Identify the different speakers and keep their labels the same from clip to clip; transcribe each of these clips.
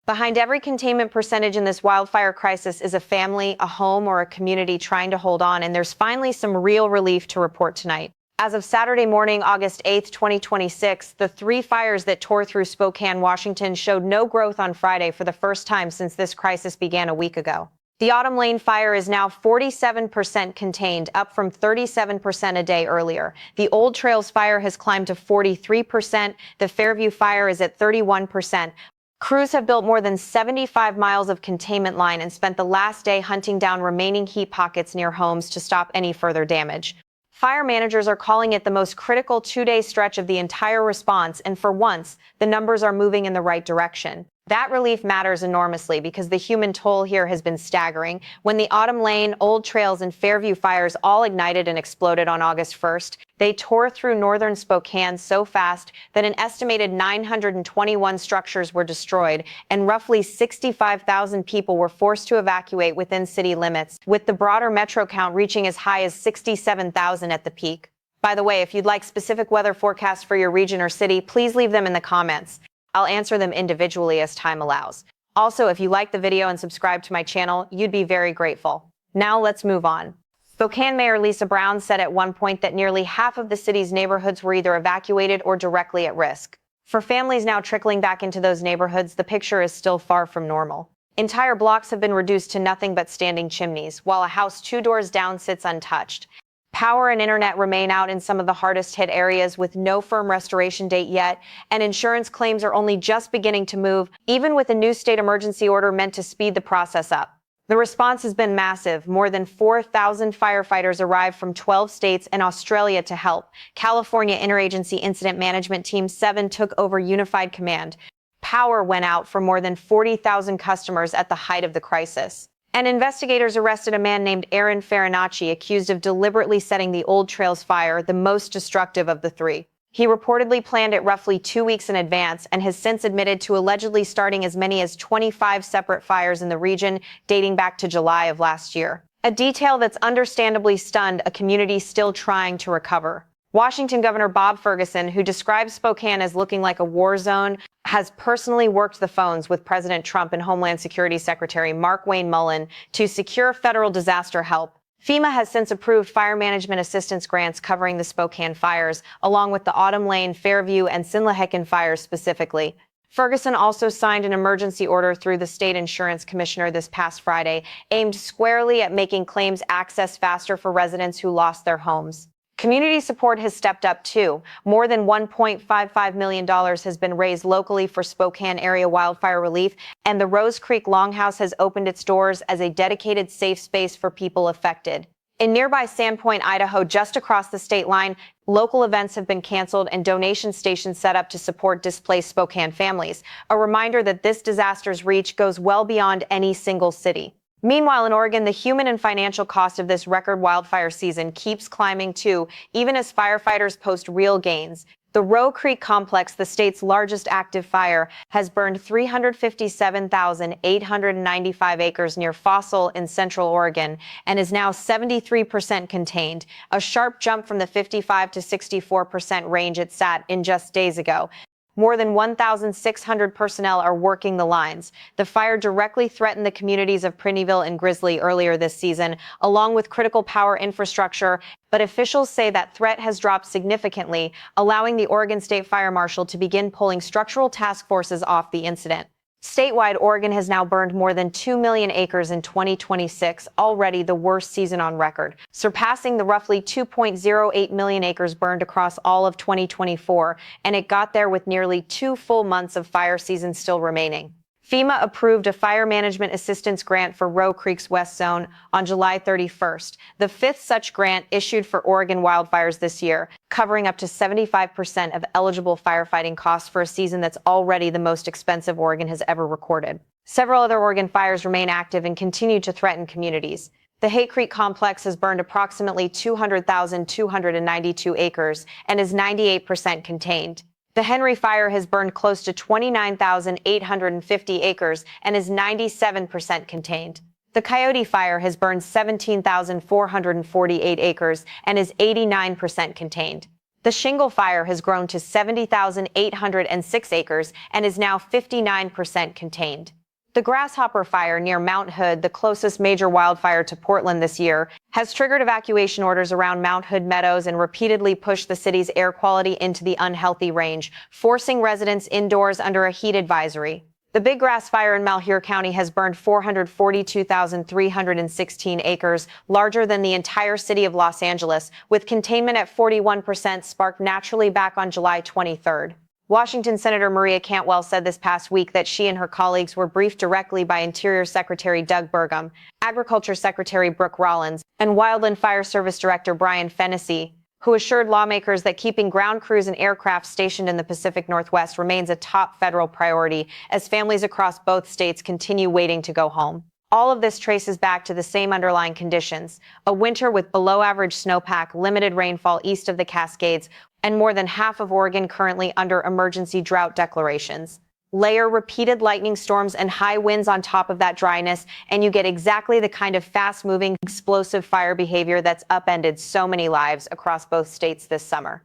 Speaker 1: Behind every containment percentage in this wildfire crisis is a family, a home, or a community trying to hold on, and there's finally some real relief to report tonight. As of Saturday morning, August 8th, 2026, the three fires that tore through Spokane, Washington showed no growth on Friday for the first time since this crisis began a week ago. The Autumn Lane fire is now 47% contained, up from 37% a day earlier. The Old Trails fire has climbed to 43%. The Fairview fire is at 31%. Crews have built more than 75 miles of containment line and spent the last day hunting down remaining heat pockets near homes to stop any further damage. Fire managers are calling it the most critical two-day stretch of the entire response, and for once, the numbers are moving in the right direction. That relief matters enormously because the human toll here has been staggering. When the Autumn Lane, Old Trails, and Fairview fires all ignited and exploded on August 1st, they tore through northern Spokane so fast that an estimated 921 structures were destroyed, and roughly 65,000 people were forced to evacuate within city limits, with the broader metro count reaching as high as 67,000 at the peak. By the way, if you'd like specific weather forecasts for your region or city, please leave them in the comments. I'll answer them individually as time allows. Also, if you like the video and subscribe to my channel, you'd be very grateful. Now let's move on. Spokane Mayor Lisa Brown said at one point that nearly half of the city's neighborhoods were either evacuated or directly at risk. For families now trickling back into those neighborhoods, the picture is still far from normal. Entire blocks have been reduced to nothing but standing chimneys, while a house 2 doors down sits untouched. Power and internet remain out in some of the hardest hit areas with no firm restoration date yet, and insurance claims are only just beginning to move, even with a new state emergency order meant to speed the process up. The response has been massive. More than 4,000 firefighters arrived from 12 states and Australia to help. California Interagency Incident Management Team 7 took over unified command. Power went out for more than 40,000 customers at the height of the crisis. And investigators arrested a man named Aaron Farinacci, accused of deliberately setting the Old Trails fire, the most destructive of the three. He reportedly planned it roughly 2 weeks in advance and has since admitted to allegedly starting as many as 25 separate fires in the region, dating back to July of last year. A detail that's understandably stunned a community still trying to recover. Washington Governor Bob Ferguson, who describes Spokane as looking like a war zone, has personally worked the phones with President Trump and Homeland Security Secretary Mark-Wayne Mullen to secure federal disaster help. FEMA has since approved fire management assistance grants covering the Spokane fires, along with the Autumn Lane, Fairview, and Sinlahekin fires specifically. Ferguson also signed an emergency order through the state insurance commissioner this past Friday, aimed squarely at making claims access faster for residents who lost their homes. Community support has stepped up too. More than $1.55 million has been raised locally for Spokane area wildfire relief, and the Rose Creek Longhouse has opened its doors as a dedicated safe space for people affected. In nearby Sandpoint, Idaho, just across the state line, local events have been canceled and donation stations set up to support displaced Spokane families. A reminder that this disaster's reach goes well beyond any single city. Meanwhile, in Oregon, the human and financial cost of this record wildfire season keeps climbing too, even as firefighters post real gains. The Rose Creek Complex, the state's largest active fire, has burned 357,895 acres near Fossil in central Oregon and is now 73% contained, a sharp jump from the 55 to 64% range it sat in just days ago. More than 1,600 personnel are working the lines. The fire directly threatened the communities of Prinnyville and Grizzly earlier this season, along with critical power infrastructure, but officials say that threat has dropped significantly, allowing the Oregon State Fire Marshal to begin pulling structural task forces off the incident. Statewide, Oregon has now burned more than 2 million acres in 2026, already the worst season on record, surpassing the roughly 2.08 million acres burned across all of 2024, and it got there with nearly 2 full months of fire season still remaining. FEMA approved a fire management assistance grant for Rose Creek's West Zone on July 31st, the 5th such grant issued for Oregon wildfires this year, covering up to 75% of eligible firefighting costs for a season that's already the most expensive Oregon has ever recorded. Several other Oregon fires remain active and continue to threaten communities. The Hay Creek Complex has burned approximately 200,292 acres and is 98% contained. The Henry Fire has burned close to 29,850 acres and is 97% contained. The Coyote Fire has burned 17,448 acres and is 89% contained. The shingle fire has grown to 70,806 acres and is now 59% contained. The Grasshopper Fire near Mount Hood, the closest major wildfire to Portland this year, has triggered evacuation orders around Mount Hood Meadows and repeatedly pushed the city's air quality into the unhealthy range, forcing residents indoors under a heat advisory. The Big Grass Fire in Malheur County has burned 442,316 acres, larger than the entire city of Los Angeles, with containment at 41%, sparked naturally back on July 23rd. Washington Senator Maria Cantwell said this past week that she and her colleagues were briefed directly by Interior Secretary Doug Burgum, Agriculture Secretary Brooke Rollins, and Wildland Fire Service Director Brian Fennessy, who assured lawmakers that keeping ground crews and aircraft stationed in the Pacific Northwest remains a top federal priority as families across both states continue waiting to go home. All of this traces back to the same underlying conditions: a winter with below-average snowpack, limited rainfall east of the Cascades, and more than half of Oregon currently under emergency drought declarations. Layer repeated lightning storms and high winds on top of that dryness, and you get exactly the kind of fast-moving, explosive fire behavior that's upended so many lives across both states this summer.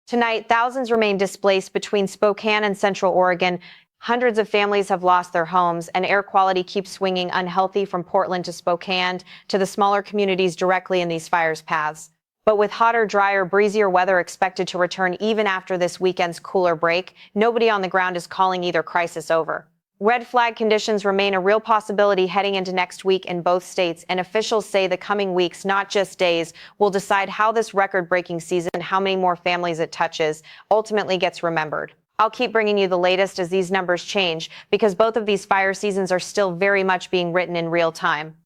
Speaker 1: Tonight, thousands remain displaced between Spokane and Central Oregon. Hundreds of families have lost their homes, and air quality keeps swinging unhealthy from Portland to Spokane to the smaller communities directly in these fires' paths. But with hotter, drier, breezier weather expected to return even after this weekend's cooler break, nobody on the ground is calling either crisis over. Red flag conditions remain a real possibility heading into next week in both states, and officials say the coming weeks, not just days, will decide how this record-breaking season and how many more families it touches ultimately gets remembered. I'll keep bringing you the latest as these numbers change, because both of these fire seasons are still very much being written in real time.